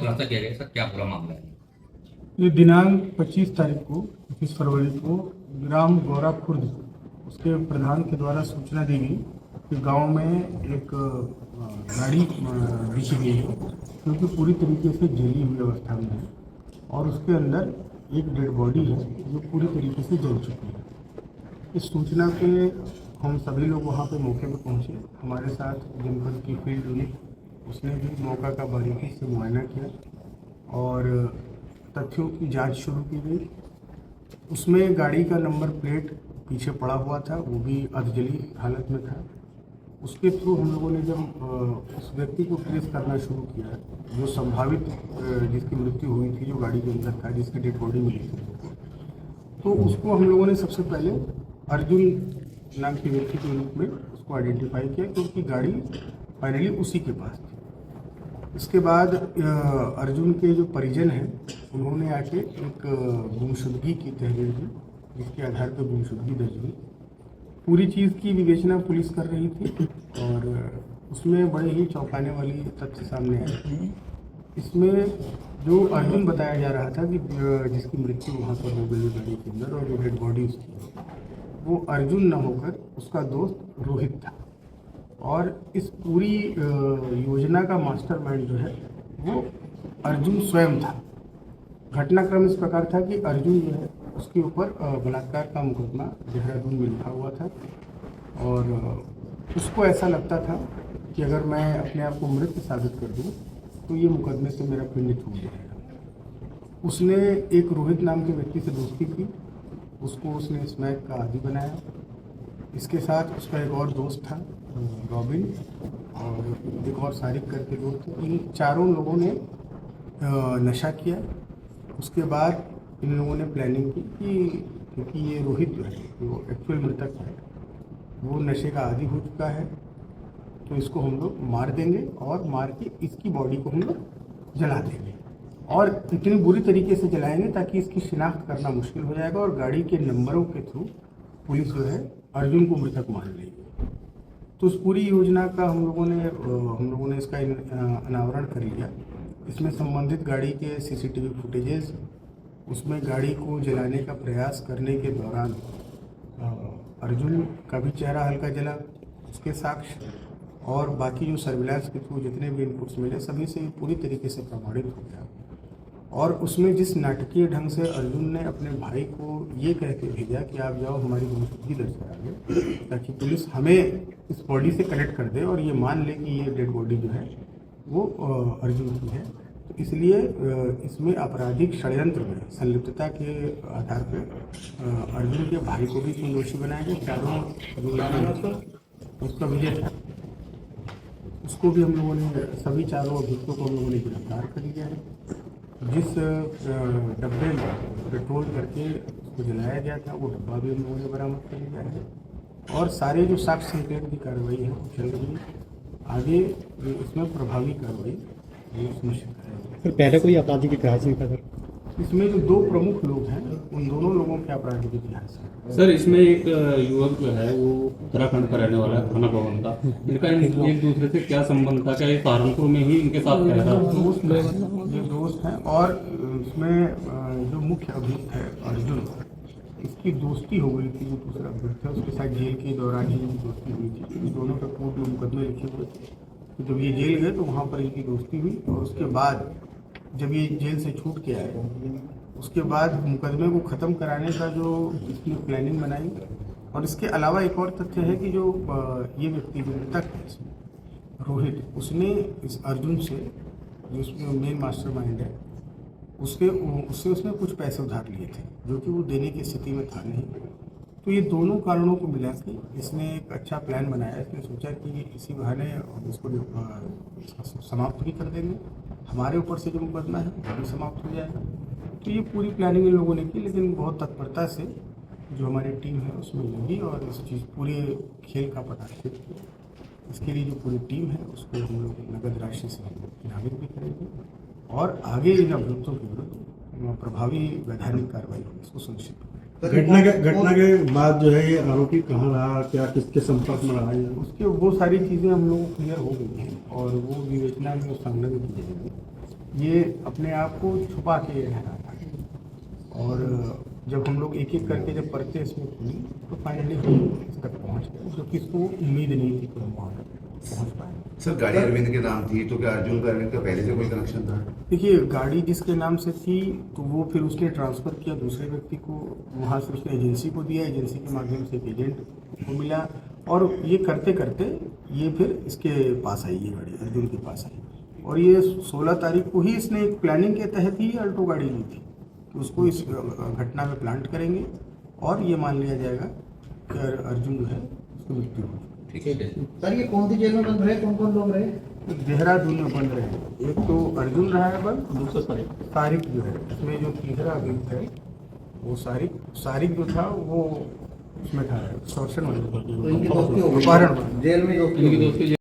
खुलासा किया गया। सर क्या पूरा मामला है? ये दिनांक 25 तारीख को 25 फरवरी को ग्राम गौरा खुर्द उसके प्रधान के द्वारा सूचना दी गई कि गांव में एक गाड़ी दिखी गई है क्योंकि पूरी तरीके से जली हुई अवस्था में है और उसके अंदर एक डेड बॉडी है जो पूरी तरीके से जल चुकी है। इस सूचना पे हम सभी लोग वहाँ पे मौके पे पहुँचे। हमारे साथ जनपद की फील्ड यूनिट उसने भी मौका का बारीकी से मुआयना किया और तथ्यों की जांच शुरू की गई। उसमें गाड़ी का नंबर प्लेट पीछे पड़ा हुआ था, वो भी अर्धजली हालत में था। उसके थ्रू हम लोगों ने जब उस व्यक्ति को ट्रेस करना शुरू किया जो संभावित जिसकी मृत्यु हुई थी, जो गाड़ी के अंदर था, जिसकी डेड बॉडी मिली थी, तो उसको हम लोगों ने सबसे पहले अर्जुन नाम के व्यक्ति के रूप में उसको आइडेंटिफाई किया क्योंकि गाड़ी फाइनली उसी के पास थी। इसके बाद अर्जुन के जो परिजन हैं उन्होंने आके एक गुमशुदगी की तहरीर दी जिसके आधार पर गुमशुदगी दर्ज हुई। पूरी चीज़ की विवेचना पुलिस कर रही थी और उसमें बड़े ही चौंकाने वाली तथ्य सामने आए। इसमें जो अर्जुन बताया जा रहा था कि जिसकी मृत्यु वहाँ पर हो गई गाड़ी के अंदर और जो डेड बॉडी उसकी, वो अर्जुन न होकर उसका दोस्त रोहित था और इस पूरी योजना का मास्टरमाइंड जो है वो अर्जुन स्वयं था। घटनाक्रम इस प्रकार था कि अर्जुन जो है उसके ऊपर बलात्कार का मुकदमा देहरादून में लिखा हुआ था और उसको ऐसा लगता था कि अगर मैं अपने आप को मृत साबित कर दूं तो ये मुकदमे से मेरा पिंड छूट जाएगा। उसने एक रोहित नाम के व्यक्ति से दोस्ती की, उसको उसने स्मैक का आदी बनाया। इसके साथ उसका एक और दोस्त था रॉबिन और एक और सारिक करके दोस्त थे। इन चारों लोगों ने नशा किया। उसके बाद इन लोगों ने प्लानिंग की कि क्योंकि ये रोहित जो है जो एक्चुअल मृतक है वो नशे का आदी हो चुका है तो इसको हम लोग मार देंगे और मार के इसकी बॉडी को हम लोग जला देंगे और इतनी बुरी तरीके से जलाएंगे ताकि इसकी शिनाख्त करना मुश्किल हो जाएगा और गाड़ी के नंबरों के थ्रू पुलिस जो है अर्जुन को मृतक मान लेगी। तो उस पूरी योजना का हम लोगों ने इसका अनावरण कर लिया। इसमें संबंधित गाड़ी के सीसीटीवी फुटेजेस, उसमें गाड़ी को जलाने का प्रयास करने के दौरान अर्जुन का भी चेहरा हल्का जला, उसके साक्ष्य और बाकी जो सर्विलांस के थ्रू जितने भी इनपुट्स मिले सभी से पूरी तरीके से प्रमाणित हो गया। और उसमें जिस नाटकीय ढंग से अर्जुन ने अपने भाई को ये कह के भेजा कि आप जाओ हमारी गुमशुदगी दर्ज करा दो ताकि पुलिस हमें इस बॉडी से कनेक्ट कर दे और ये मान ले कि ये डेड बॉडी जो है वो अर्जुन की है। तो इसलिए इसमें आपराधिक षड्यंत्र में संलिप्तता के आधार पर अर्जुन के भाई को भी इसमें दोषी बनाया गया। चारों उसका विजय था, उसको भी हम लोगों ने सभी चारों अभियुक्तों को हम लोगों ने गिरफ्तार कर लिया है। जिस डब्बे में पेट्रोल करके उसको जलाया गया था वो डब्बा भी हम लोगों ने बरामद कर लिया है और सारे जो साक्ष्य संकलन की कार्रवाई है वो चल रही है। आगे इसमें प्रभावी कार्रवाई सुनिश्चित करेंगे। सर पहले कोई आपराधिक इतिहास नहीं था सर? इसमें जो दो प्रमुख लोग हैं उन दोनों लोगों के आपराधिक इतिहास है। सर इसमें एक युवक जो है वो उत्तराखंड का रहने वाला है, थाना भवन का। इनका एक दूसरे से क्या संबंध था? क्या ये सहारनपुर में ही इनके साथ रह रहा था? ये दोस्त हैं और इसमें जो मुख्य अभियुक्त है अर्जुन, इसकी दोस्ती हो गई थी। जो दूसरा अभियुक्त है उसके साथ जेल के दौरान ही दोस्ती हुई थी। इन दोनों का कोर्ट में मुकदमे लिखे हुए थे। तो जब ये जेल गए तो वहाँ पर इनकी दोस्ती हुई और उसके बाद जब ये जेल से छूट के आए उसके बाद मुकदमे को ख़त्म कराने का जो इसकी प्लानिंग बनाई। और इसके अलावा एक और तथ्य है कि जो ये व्यक्ति जो मृतक है इसमें रोहित, उसने इस अर्जुन से जो उसमें मेन मास्टरमाइंड है उससे उसने कुछ पैसे उधार लिए थे जो कि वो देने की स्थिति में था नहीं। तो ये दोनों कारणों को मिला के इसने एक अच्छा प्लान बनाया। इसने सोचा कि इसी बहाने इसको समाप्त भी कर देंगे, हमारे ऊपर से जो मुकदमा है वो भी समाप्त हो जाएगा। तो ये पूरी प्लानिंग इन लोगों ने की, लेकिन बहुत तत्परता से जो हमारी टीम है उसमें लगी और इस चीज़ पूरे खेल का पटाक्षेप किया। इसके लिए जो पूरी टीम है उसको हम लोग नगद राशि से इनामित भी करेंगे और आगे इन अभियुक्तों के विरुद्ध प्रभावी वैधानिक कार्रवाई होगी, इसको सुनिश्चित करेंगे। घटना के बाद जो है ये आरोपी कहाँ रहा, क्या किसके संपर्क में रहा है, उसके वो सारी चीज़ें हम लोग क्लियर हो गई हैं और वो विवेचना में संलग्न की जाएगी। ये अपने आप को छुपा के रह रहा था। और जब हम लोग एक एक करके जब परतें इसमें खुली तो फाइनली हम इस तक पहुँच गए, जो किसको उम्मीद नहीं थी कि हम वहाँ तक पहुँच पाए। सर गाड़ी अरविंद के नाम थी तो क्या अर्जुन का अरविंद का पहले से कोई कनेक्शन था? देखिए, गाड़ी जिसके नाम से थी तो वो फिर उसने ट्रांसफ़र किया दूसरे व्यक्ति को, वहाँ से उसने एजेंसी को दिया, एजेंसी के माध्यम से एक एजेंट को मिला, और ये करते करते ये फिर इसके पास आई, ये गाड़ी अर्जुन के पास आई। और ये 16 तारीख को ही इसने एक प्लानिंग के तहत ही अल्टो गाड़ी ली थी कि उसको इस घटना में प्लांट करेंगे और ये मान लिया जाएगा कि अर्जुन जो है उसकी मृत्यु हो। ठीक है। सर ये कौन सी जेल में बंद रहे, कौन कौन लोग रहे? देहरादून में बंद रहे। एक तो अर्जुन रहा है बंद, दूसरा तारिक जो है, इसमें जो तीसरा अभियुक्त है वो सारिक जो था वो उसमें था, एक्सटॉर्शन वाले, तो इनकी दोस्ती हो गई अपहरण वाले। जेल में दोस्ती हो इनकी गई। दोस्ती